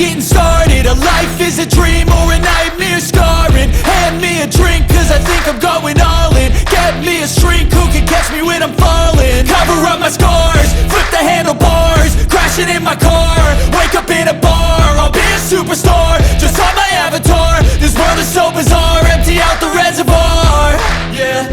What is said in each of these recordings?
getting started. A life is a dream or a nightmare scarring. Hand me a drink cause I think I'm going all in. Get me a shrink who can catch me when I'm falling. Cover up my scars, flip the handlebars, crashing in my car, wake up in a bar. I'll be a superstar, just on my avatar. This world is so bizarre, empty out the reservoir. Yeah,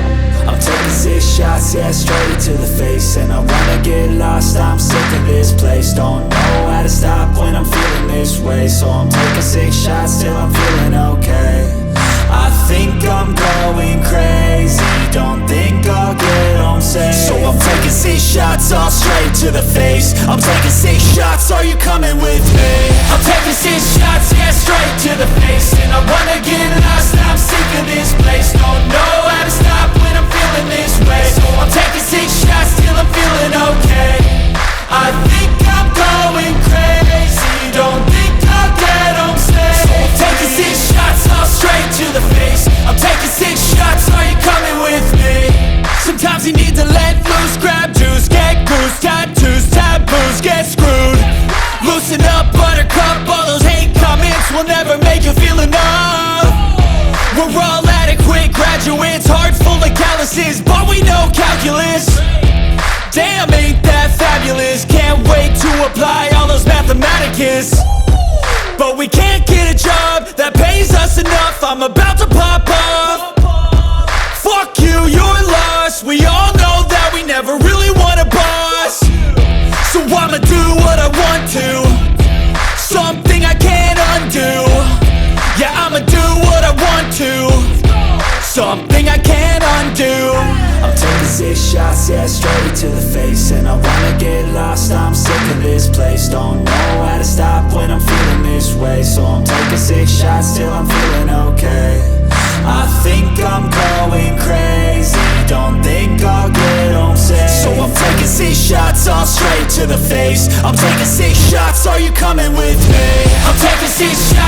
I'm taking 6 shots, yeah, straight to the face. And I wanna get lost, I'm sick of this place. Don't know how to stop when I'm feeling this way. So I'm taking 6 shots till I'm feeling okay. I think I'm going crazy, don't think I'll get home safe. So I'm taking 6 shots, all straight to the face. I'm taking 6 shots, are you coming with me? I'm taking 6 shots, yeah, straight to the face. And I wanna get lost, I'm sick of this place. Don't know how to stop when I'm feeling this way. So I'm taking 6 shots till I'm feeling okay. I think I'm going crazy, don't think I'll get home safe. So I'm taking 6 shots, all straight to the face. I'm taking 6 shots, are you coming with me? Sometimes you need to let loose, grab juice, get goose, tattoos, taboos, get screwed. Loosen up, buttercup, all those hate comments will never make you feel enough. We're all adequate graduates, heart full of calluses, but we know calculus. Damn, ain't that fabulous? Can't wait to apply all those mathematicus. But we can't get a job that pays us enough. I'm about to pop off. Fuck you, you're lost. We all know that we never really want a boss. So I'ma do what I want to, something I can't undo. Yeah, I'ma do what I want to, something I can't undo. I'm taking 6 shots, yeah, straight to the face. And I wanna get lost, I'm sick of this place. Don't know how to stop when I'm feeling this way. So I'm taking 6 shots till I'm feeling okay. I think I'm going crazy, don't think I'll get home safe. So I'm taking 6 shots, all straight to the face. I'm taking 6 shots, are you coming with me? I'm taking 6 shots.